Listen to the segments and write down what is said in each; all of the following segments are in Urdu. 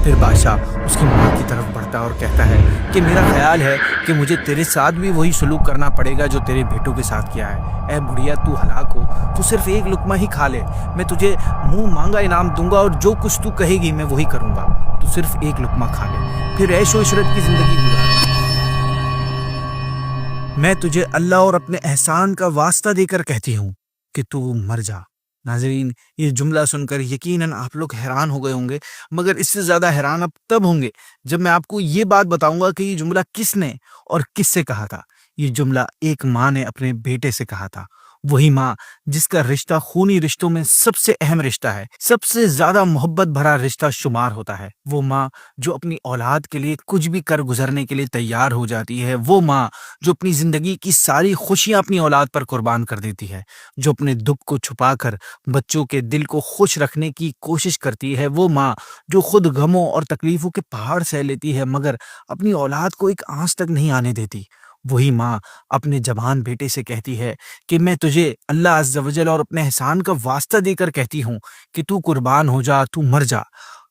پھر بادشاہ اس کی ماں کی طرف بڑھتا اور کہتا ہے کہ میرا خیال ہے کہ مجھے تیرے ساتھ بھی وہی سلوک کرنا پڑے گا جو تیرے بیٹوں کے ساتھ کیا ہے۔ اے بڑھیا، تو ہلاک ہو، تو صرف ایک لقمہ ہی کھا لے، میں تجھے منہ مانگا انعام دوں گا اور جو کچھ تو کہے گی میں وہی کروں گا، تو صرف ایک لقمہ کھا لے، پھر عیش و عشرت کی زندگی گزار۔ میں تجھے اللہ اور اپنے احسان کا واسطہ دے کر کہتی ہوں کہ تو مر جا۔ ناظرین، یہ جملہ سن کر یقیناً آپ لوگ حیران ہو گئے ہوں گے، مگر اس سے زیادہ حیران اب تب ہوں گے جب میں آپ کو یہ بات بتاؤں گا کہ یہ جملہ کس نے اور کس سے کہا تھا۔ یہ جملہ ایک ماں نے اپنے بیٹے سے کہا تھا، وہی ماں جس کا رشتہ خونی رشتوں میں سب سے اہم رشتہ ہے، سب سے زیادہ محبت بھرا رشتہ شمار ہوتا ہے۔ وہ ماں جو اپنی اولاد کے لیے کچھ بھی کر گزرنے کے لیے تیار ہو جاتی ہے، وہ ماں جو اپنی زندگی کی ساری خوشیاں اپنی اولاد پر قربان کر دیتی ہے، جو اپنے دکھ کو چھپا کر بچوں کے دل کو خوش رکھنے کی کوشش کرتی ہے، وہ ماں جو خود غموں اور تکلیفوں کے پہاڑ سہ لیتی ہے مگر اپنی اولاد کو ایک آنچ تک نہیں آنے دیتی، وہی ماں اپنے جوان بیٹے سے کہتی ہے کہ میں تجھے اللہ عز و جل اور اپنے احسان کا واسطہ دے کر کہتی ہوں کہ تو قربان ہو جا، تو مر جا۔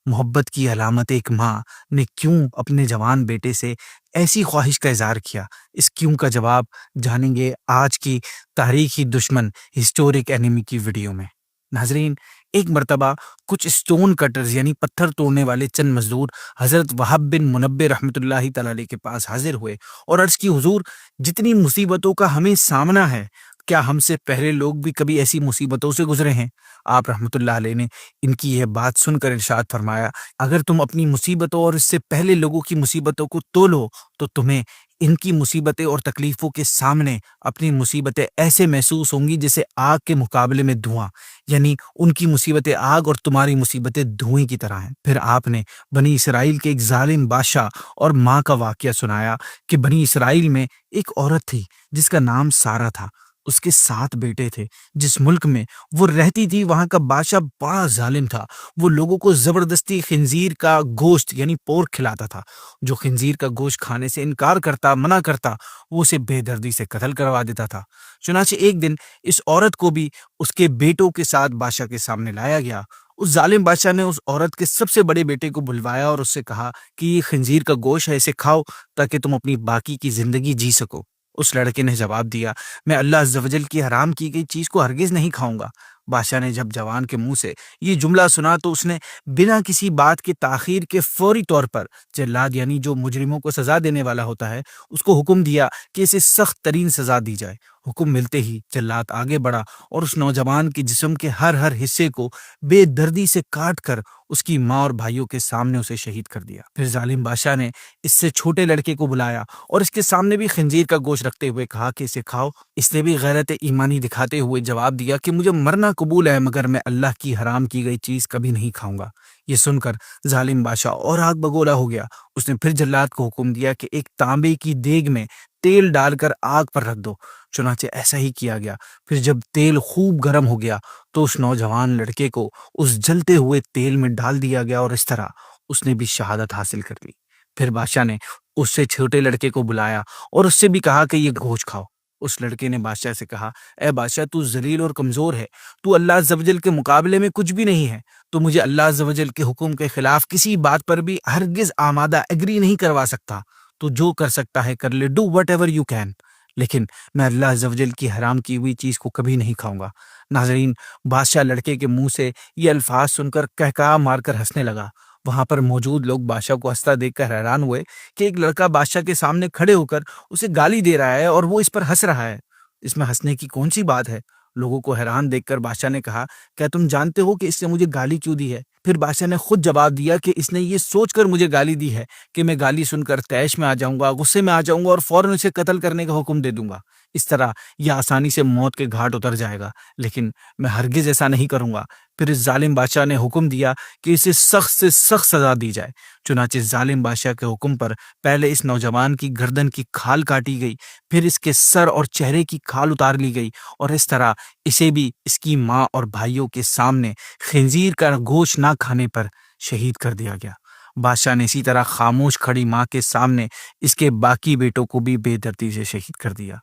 محبت کی علامت ایک ماں نے کیوں اپنے جوان بیٹے سے ایسی خواہش کا اظہار کیا؟ اس کیوں کا جواب جانیں گے آج کی تاریخی دشمن ہسٹورک اینیمی کی ویڈیو میں۔ ناظرین، ایک مرتبہ کچھ اسٹون کٹرز یعنی پتھر توڑنے والے چند مزدور حضرت وہب بن منبع رحمۃ اللہ تعالی علیہ کے پاس حاضر ہوئے اور عرض کی، حضور، جتنی مصیبتوں کا ہمیں سامنا ہے، کیا ہم سے پہلے لوگ بھی کبھی ایسی مصیبتوں سے گزرے ہیں؟ آپ رحمۃ اللہ علیہ نے ان کی یہ بات سن کر ارشاد فرمایا، اگر تم اپنی مصیبتوں اور اس سے پہلے لوگوں کی مصیبتوں کو تولو تو تمہیں ان کی مصیبتیں اور تکلیفوں کے سامنے اپنی مصیبتیں ایسے محسوس ہوں گی جیسے آگ کے مقابلے میں دھواں، یعنی ان کی مصیبتیں آگ اور تمہاری مصیبتیں دھوئیں کی طرح ہیں۔ پھر آپ نے بنی اسرائیل کے ایک ظالم بادشاہ اور ماں کا واقعہ سنایا کہ بنی اسرائیل میں ایک عورت تھی جس کا نام سارہ تھا، اس کے 7 بیٹے تھے۔ جس ملک میں وہ رہتی تھی وہاں کا بادشاہ بڑا ظالم تھا، وہ لوگوں کو زبردستی خنزیر کا گوشت یعنی پورک کھلاتا تھا۔ جو خنزیر کا گوشت کھانے سے انکار کرتا، منع کرتا، وہ اسے بے دردی سے قتل کروا دیتا تھا۔ چنانچہ ایک دن اس عورت کو بھی اس کے بیٹوں کے ساتھ بادشاہ کے سامنے لایا گیا۔ اس ظالم بادشاہ نے اس عورت کے سب سے بڑے بیٹے کو بلوایا اور اس سے کہا کہ یہ خنزیر کا گوشت ہے، اسے کھاؤ تاکہ تم اپنی باقی کی زندگی جی سکو۔ اس لڑکے نے جواب دیا، میں اللہ عز و جل کی حرام کی گئی چیز کو ہرگز نہیں کھاؤں گا۔ بادشاہ نے جب جوان کے منہ سے یہ جملہ سنا تو اس نے بنا کسی بات کے تاخیر کے فوری طور پر جلاد یعنی جو مجرموں کو سزا دینے والا ہوتا ہے اس کو حکم دیا کہ اسے سخت ترین سزا دی جائے۔ حکم ملتے ہی جلاد آگے بڑھا اور اس نوجوان کے جسم کے ہر حصے کو بے دردی سے کاٹ کر اس کی ماں اور بھائیوں کے سامنے اسے شہید کر دیا۔ پھر ظالم بادشاہ نے اس سے چھوٹے لڑکے کو بلایا اور اس کے سامنے بھی خنزیر کا گوشت رکھتے ہوئے کہا کہ اسے کھاؤ۔ اس نے بھی غیرت ایمانی دکھاتے ہوئے جواب دیا کہ مجھے مرنا قبول ہے مگر میں اللہ کی حرام کی گئی چیز کبھی نہیں کھاؤں گا۔ یہ سن کر ظالم بادشاہ اور آگ بگولا ہو گیا۔ اس نے پھر جلاد کو حکم دیا کہ ایک تانبے کی دیگ میں تیل ڈال کر آگ پر رکھ دو۔ چنانچہ ایسا ہی کیا گیا۔ پھر جب تیل خوب گرم ہو گیا تو اس نوجوان لڑکے کو اس جلتے ہوئے تیل میں ڈال دیا گیا اور اس طرح اس نے بھی شہادت حاصل کر لی۔ پھر بادشاہ نے اس سے چھوٹے لڑکے کو بلایا اور اس سے بھی کہا کہ یہ گوشت کھاؤ۔ اس لڑکے نے بادشاہ سے کہا، اے بادشاہ، تو ذلیل اور کمزور ہے، تو اللہ عز و جل کے مقابلے میں کچھ بھی نہیں ہے، تو مجھے اللہ عز و جل کے حکم کے خلاف کسی بات پر بھی ہرگز آمادہ ایگری نہیں کروا سکتا۔ تو جو کر سکتا ہے کر لے، do what ever you can, لیکن میں اللہ عز و جل کی حرام کی ہوئی چیز کو کبھی نہیں کھاؤں گا۔ ناظرین، بادشاہ لڑکے کے منہ سے یہ الفاظ سن کر کہکہا مار کر ہنسنے لگا۔ وہاں پر موجود لوگ بادشاہ کو ہنستا دیکھ کر حیران ہوئے کہ ایک لڑکا بادشاہ کے سامنے کھڑے ہو کر اسے گالی دے رہا ہے اور وہ اس پر ہنس رہا ہے، اس میں ہنسنے کی کون سی بات ہے؟ لوگوں کو حیران دیکھ کر بادشاہ نے کہا، کیا تم جانتے ہو کہ اس نے مجھے گالی کیوں دی ہے؟ پھر بادشاہ نے خود جواب دیا کہ اس نے یہ سوچ کر مجھے گالی دی ہے کہ میں گالی سن کر طیش میں آ جاؤں گا، غصے میں آ جاؤں گا اور فوراً اسے قتل کرنے کا حکم دے دوں گا۔ اس طرح یہ آسانی سے موت کے گھاٹ اتر جائے گا، لیکن میں ہرگز ایسا نہیں کروں گا۔ پھر اس ظالم بادشاہ نے حکم دیا کہ اسے سخت سے سخت سزا دی جائے۔ چنانچہ ظالم بادشاہ کے حکم پر پہلے اس نوجوان کی گردن کی کھال کاٹی گئی، پھر اس کے سر اور چہرے کی کھال اتار لی گئی اور اس طرح اسے بھی اس کی ماں اور بھائیوں کے سامنے خنزیر کا گوشت نہ کھانے پر شہید کر دیا گیا۔ بادشاہ نے اسی طرح خاموش کھڑی ماں کے سامنے اس کے باقی بیٹوں کو بھی بے دردی سے شہید کر دیا۔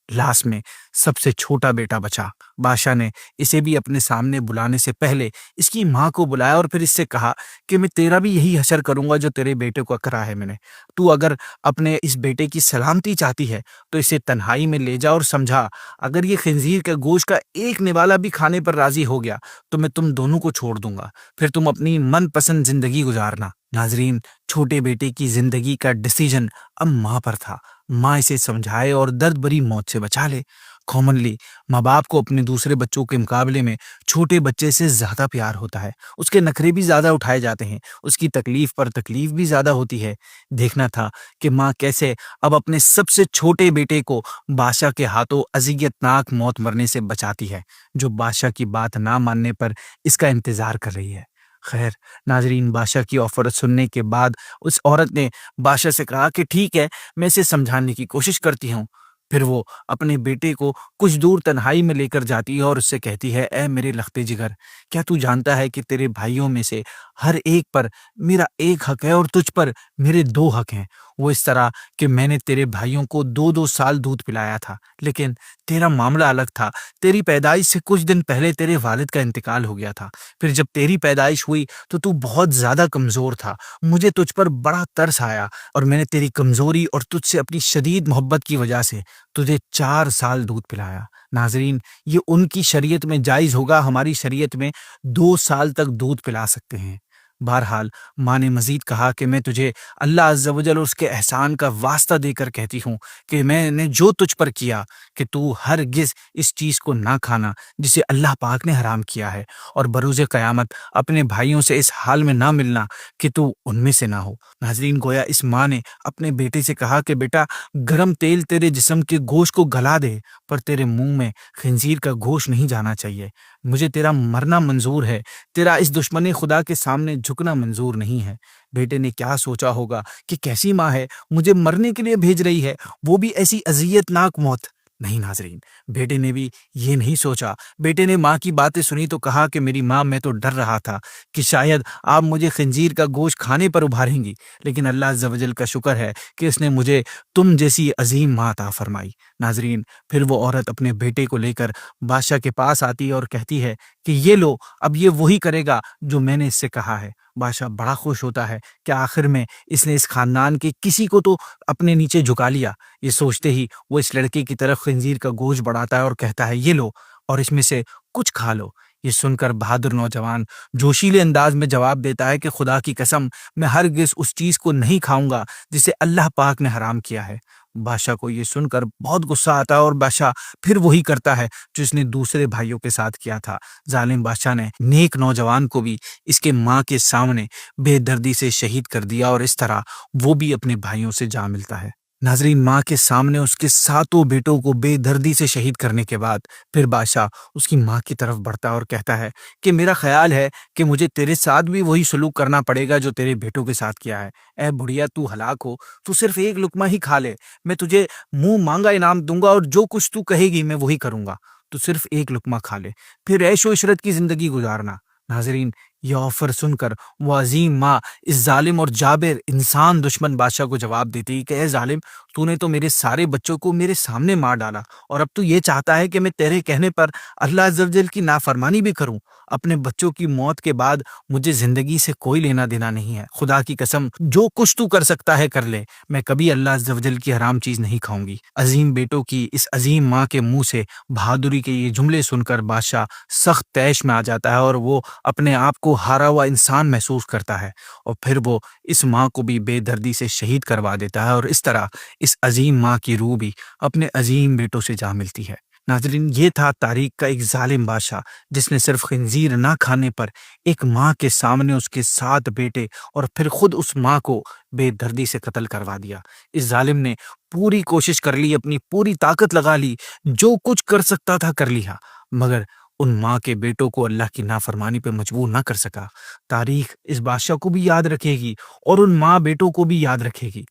لاسٹ میں سب سے چھوٹا بیٹا بچا۔ بادشاہ نے اسے بھی اپنے سامنے بلانے سے پہلے اس کی ماں کو بلایا اور پھر اس سے کہا کہ میں تیرا بھی یہی حشر کروں گا جو تیرے بیٹے کو کرا ہے میں نے۔ تو اگر اپنے اس بیٹے کی سلامتی چاہتی ہے تو اسے تنہائی میں لے جا اور سمجھا، اگر یہ خنزیر کے گوشت کا ایک نوالا بھی کھانے پر راضی ہو گیا تو میں تم دونوں کو چھوڑ دوں گا، پھر تم اپنی من پسند زندگی گزارنا۔ ناظرین، چھوٹے بیٹے کی زندگی کا ڈیسیجن اب ماں پر تھا۔ ماں اسے سمجھائے اور درد بری موت سے بچا لے۔ کامنلی ماں باپ کو اپنے دوسرے بچوں کے مقابلے میں چھوٹے بچے سے زیادہ پیار ہوتا ہے، اس کے نخرے بھی زیادہ اٹھائے جاتے ہیں، اس کی تکلیف پر تکلیف بھی زیادہ ہوتی ہے۔ دیکھنا تھا کہ ماں کیسے اب اپنے سب سے چھوٹے بیٹے کو بادشاہ کے ہاتھوں اذیت ناک موت مرنے سے بچاتی ہے، جو بادشاہ کی بات نہ ماننے پر اس کا انتظار کر رہی ہے۔ خیر ناظرین، بادشاہ کی آفر سننے کے بعد اس عورت نے بادشاہ سے کہا کہ ٹھیک ہے، میں اسے سمجھانے کی کوشش کرتی ہوں۔ پھر وہ اپنے بیٹے کو کچھ دور تنہائی میں لے کر جاتی ہے اور اس سے کہتی ہے، اے میرے لختے جگر، کیا تو جانتا ہے کہ تیرے بھائیوں میں سے ہر ایک پر میرا ایک حق ہے اور تجھ پر میرے دو حق ہیں؟ وہ اس طرح کہ میں نے تیرے بھائیوں کو 2 سال دودھ پلایا تھا، لیکن تیرا معاملہ الگ تھا۔ تیری پیدائش سے کچھ دن پہلے تیرے والد کا انتقال ہو گیا تھا۔ پھر جب تیری پیدائش ہوئی تو بہت زیادہ کمزور تھا۔ مجھے تجھ پر بڑا ترس آیا اور میں نے تیری کمزوری اور تجھ سے اپنی شدید محبت کی وجہ سے تجھے 4 سال دودھ پلایا۔ ناظرین، یہ ان کی شریعت میں جائز ہوگا، ہماری شریعت میں 2 سال تک دودھ پلا سکتے ہیں۔ بہرحال ماں نے مزید کہا کہ میں تجھے اللہ عز و جل اور اس کے احسان کا واسطہ دے کر کہتی ہوں کہ میں نے جو تجھ پر کیا کہ تو ہرگز اس چیز کو نہ کھانا جسے اللہ پاک نے حرام کیا ہے، اور بروز قیامت اپنے بھائیوں سے اس حال میں نہ ملنا کہ تو ان میں سے نہ ہو۔ ناظرین، گویا اس ماں نے اپنے بیٹے سے کہا کہ بیٹا، گرم تیل تیرے جسم کے گوشت کو گلا دے، پر تیرے منہ میں خنزیر کا گوشت نہیں جانا چاہیے۔ مجھے تیرا مرنا منظور ہے، تیرا اس دشمن خدا کے سامنے جھکنا منظور نہیں ہے۔ بیٹے نے کیا سوچا ہوگا کہ کیسی ماں ہے، مجھے مرنے کے لیے بھیج رہی ہے، وہ بھی ایسی اذیت ناک موت۔ نہیں ناظرین، بیٹے نے بھی یہ نہیں سوچا۔ بیٹے نے ماں کی باتیں سنی تو کہا کہ میری ماں، میں تو ڈر رہا تھا کہ شاید آپ مجھے خنزیر کا گوشت کھانے پر ابھاریں گی، لیکن اللہ عز و جل کا شکر ہے کہ اس نے مجھے تم جیسی عظیم ماں عطا فرمائی۔ ناظرین، پھر وہ عورت اپنے بیٹے کو لے کر بادشاہ کے پاس آتی ہے اور کہتی ہے کہ یہ لو، اب یہ وہی کرے گا جو میں نے اس سے کہا ہے۔ بادشاہ بڑا خوش ہوتا ہے کہ آخر میں اس نے اس خاندان کے کسی کو تو اپنے نیچے جھکا لیا۔ یہ سوچتے ہی وہ اس لڑکے کی طرف خنزیر کا گوشت بڑھاتا ہے اور کہتا ہے، یہ لو اور اس میں سے کچھ کھا لو۔ یہ سن کر بہادر نوجوان جوشیلے انداز میں جواب دیتا ہے کہ خدا کی قسم، میں ہرگز اس چیز کو نہیں کھاؤں گا جسے اللہ پاک نے حرام کیا ہے۔ بادشاہ کو یہ سن کر بہت غصہ آتا ہے اور بادشاہ پھر وہی کرتا ہے جو اس نے دوسرے بھائیوں کے ساتھ کیا تھا۔ ظالم بادشاہ نے نیک نوجوان کو بھی اس کے ماں کے سامنے بے دردی سے شہید کر دیا اور اس طرح وہ بھی اپنے بھائیوں سے جا ملتا ہے۔ ناظرین، ماں کے سامنے اس کے 7 بیٹوں کو بے دردی سے شہید کرنے کے بعد پھر بادشاہ اس کی ماں کی طرف بڑھتا ہے اور کہتا ہے کہ میرا خیال ہے کہ مجھے تیرے ساتھ بھی وہی سلوک کرنا پڑے گا جو تیرے بیٹوں کے ساتھ کیا ہے۔ اے بڑھیا، تو ہلاک ہو، تو صرف ایک لقمہ ہی کھا لے، میں تجھے منہ مانگا انعام دوں گا اور جو کچھ تو کہے گی میں وہی کروں گا۔ تو صرف ایک لقمہ کھا لے، پھر عیش و عشرت کی زندگی گزارنا۔ ناظرین، یہ آفر سن کر وہ عظیم ماں اس ظالم اور جابر انسان دشمن بادشاہ کو جواب دیتی کہ اے ظالم، تو نے تو میرے سارے بچوں کو میرے سامنے مار ڈالا، اور اب تو یہ چاہتا ہے کہ میں تیرے کہنے پر اللہ عز و جل کی نافرمانی بھی کروں۔ اپنے بچوں کی موت کے بعد مجھے زندگی سے کوئی لینا دینا نہیں ہے۔ خدا کی قسم، جو کچھ تو کر سکتا ہے کر لے، میں کبھی اللہ عز و جل کی حرام چیز نہیں کھاؤں گی۔ عظیم بیٹوں کی اس عظیم ماں کے منہ سے بہادری کے یہ جملے سن کر بادشاہ سخت طیش میں آ جاتا ہے اور وہ اپنے آپ کو ہارا ہوا انسان محسوس کرتا ہے، اور پھر وہ اس ماں کو بھی بے دردی سے شہید کروا دیتا ہے، اور اس طرح اس عظیم ماں کی روح بھی اپنے عظیم بیٹوں سے جا ملتی ہے۔ ناظرین، یہ تھا تاریخ کا ایک ظالم بادشاہ جس نے صرف خنزیر نہ کھانے پر ایک ماں کے سامنے اس کے 7 بیٹے اور پھر خود اس ماں کو بے دردی سے قتل کروا دیا۔ اس ظالم نے پوری کوشش کر لی، اپنی پوری طاقت لگا لی، جو کچھ کر سکتا تھا کر لیا، مگر ان ماں کے بیٹوں کو اللہ کی نافرمانی پہ مجبور نہ کر سکا۔ تاریخ اس بادشاہ کو بھی یاد رکھے گی اور ان ماں بیٹوں کو بھی یاد رکھے گی۔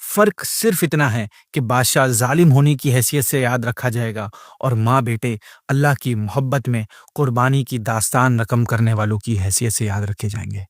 فرق صرف اتنا ہے کہ بادشاہ ظالم ہونے کی حیثیت سے یاد رکھا جائے گا، اور ماں بیٹے اللہ کی محبت میں قربانی کی داستان رقم کرنے والوں کی حیثیت سے یاد رکھے جائیں گے۔